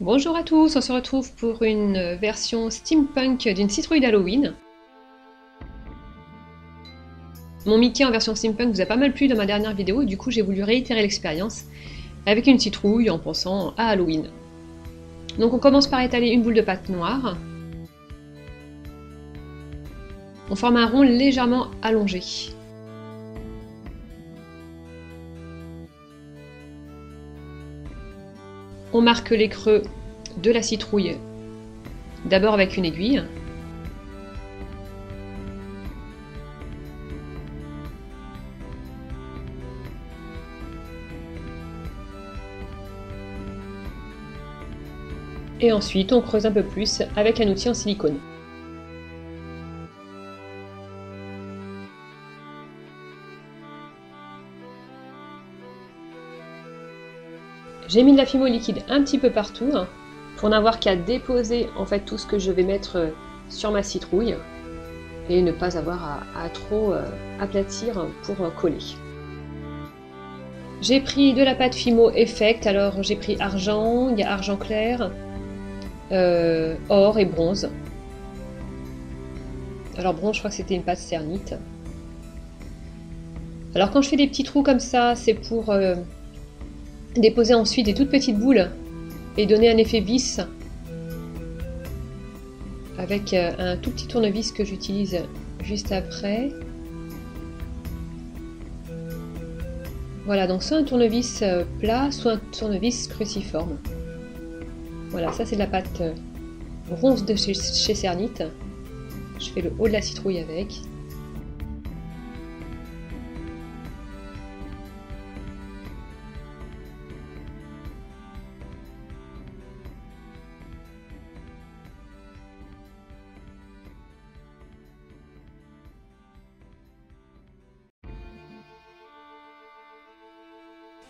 Bonjour à tous, on se retrouve pour une version steampunk d'une citrouille d'Halloween. Mon Mickey en version steampunk vous a pas mal plu dans ma dernière vidéo, du coup j'ai voulu réitérer l'expérience avec une citrouille en pensant à Halloween. Donc on commence par étaler une boule de pâte noire. On forme un rond légèrement allongé. On marque les creux de la citrouille, d'abord avec une aiguille. Et ensuite on creuse un peu plus avec un outil en silicone. J'ai mis de la fimo liquide un petit peu partout pour n'avoir qu'à déposer en fait tout ce que je vais mettre sur ma citrouille et ne pas avoir à trop aplatir pour coller. J'ai pris de la pâte Fimo Effect, alors j'ai pris argent, il y a argent clair, or et bronze. Alors bronze, je crois que c'était une pâte cernite. Alors quand je fais des petits trous comme ça, c'est pour déposer ensuite des toutes petites boules et donner un effet vis avec un tout petit tournevis que j'utilise juste après. Voilà, donc soit un tournevis plat, soit un tournevis cruciforme. Voilà, ça c'est de la pâte bronze de chez Cernite. Je fais le haut de la citrouille avec.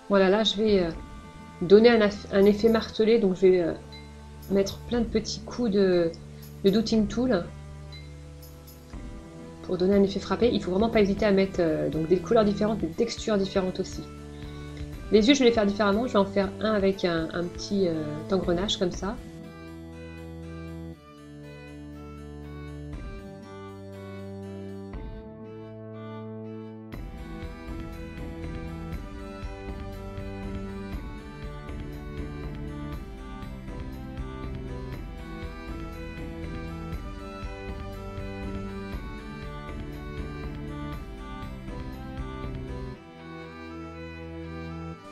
Voilà, là je vais donner un effet martelé, donc je vais mettre plein de petits coups de Dotting Tool pour donner un effet frappé. Il ne faut vraiment pas hésiter à mettre donc des couleurs différentes, des textures différentes aussi. Les yeux, je vais les faire différemment. Je vais en faire un avec un petit engrenage comme ça.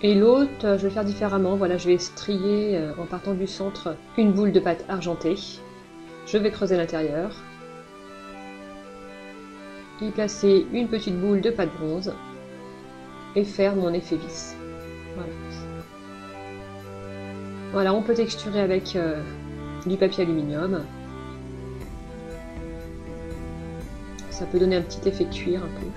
Et l'autre, je vais le faire différemment. Voilà, je vais strier en partant du centre une boule de pâte argentée. Je vais creuser l'intérieur. Y placer une petite boule de pâte bronze. Et faire mon effet vis. Voilà. Voilà, on peut texturer avec du papier aluminium. Ça peut donner un petit effet cuir un peu.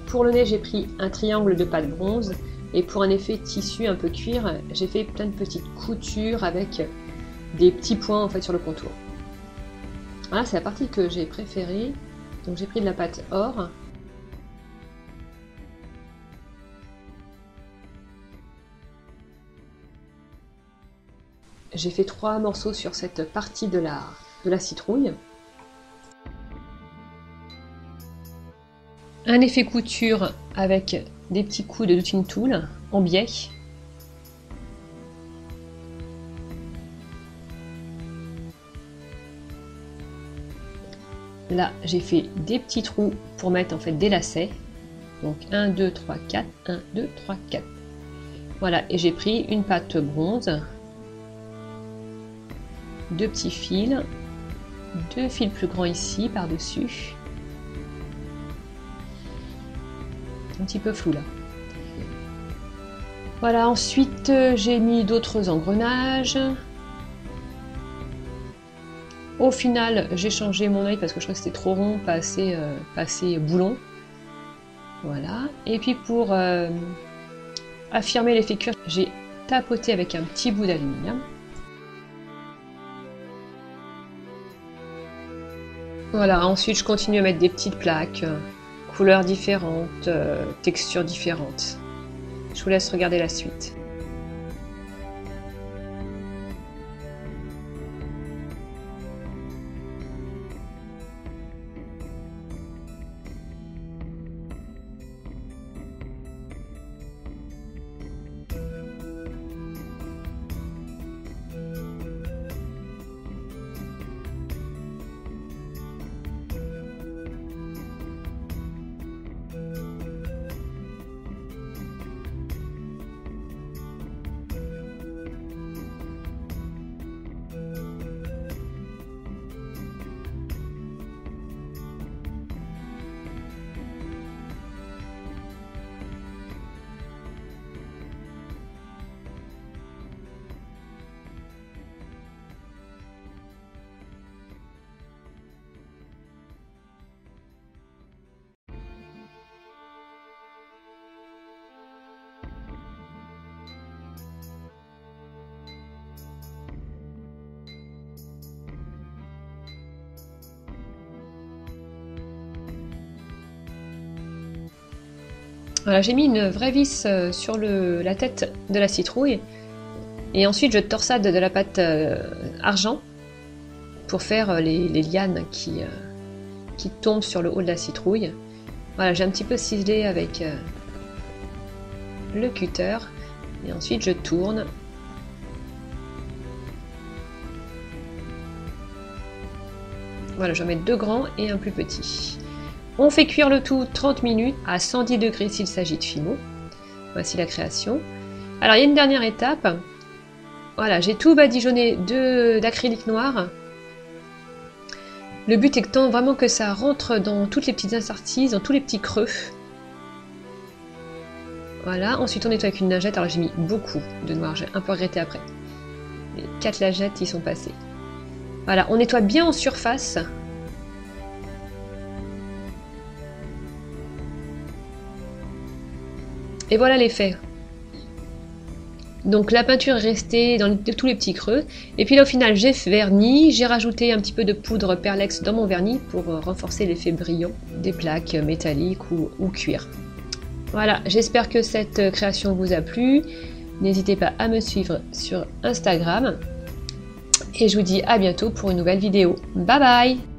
Pour le nez, j'ai pris un triangle de pâte bronze et pour un effet tissu un peu cuir, j'ai fait plein de petites coutures avec des petits points en fait sur le contour. Voilà, c'est la partie que j'ai préférée. Donc j'ai pris de la pâte or. J'ai fait 3 morceaux sur cette partie de la citrouille. Un effet couture avec des petits coups de Dotting Tool en biais. Là, j'ai fait des petits trous pour mettre en fait des lacets. Donc 1, 2, 3, 4, 1, 2, 3, 4. Voilà, et j'ai pris une pâte bronze, 2 petits fils, 2 fils plus grands ici par-dessus. Un petit peu flou là. « Voilà, ensuite j'ai mis d'autres engrenages. Au final, j'ai changé mon œil parce que je trouvais que c'était trop rond, pas assez boulon. Voilà. Et puis pour affirmer l'effet cuir, j'ai tapoté avec un petit bout d'aluminium. Voilà, ensuite je continue à mettre des petites plaques, couleurs différentes, textures différentes. Je vous laisse regarder la suite. Voilà, j'ai mis une vraie vis sur la tête de la citrouille et ensuite je torsade de la pâte argent pour faire les lianes qui tombent sur le haut de la citrouille. Voilà, j'ai un petit peu ciselé avec le cutter et ensuite je tourne. Voilà, je vais mettre deux grands et un plus petit. On fait cuire le tout 30 minutes à 110 degrés s'il s'agit de fimo. Voici la création. Alors il y a une dernière étape. Voilà, j'ai tout badigeonné d'acrylique noir. Le but est vraiment que ça rentre dans toutes les petites interstices, dans tous les petits creux. Voilà, ensuite on nettoie avec une lingette. Alors j'ai mis beaucoup de noir, j'ai un peu regretté après. Les 4 lingettes y sont passées. Voilà, on nettoie bien en surface. Et voilà l'effet. Donc la peinture est restée dans tous les petits creux. Et puis là au final j'ai verni, j'ai rajouté un petit peu de poudre perlex dans mon vernis pour renforcer l'effet brillant des plaques métalliques ou cuir. Voilà, j'espère que cette création vous a plu. N'hésitez pas à me suivre sur Instagram. Et je vous dis à bientôt pour une nouvelle vidéo. Bye bye!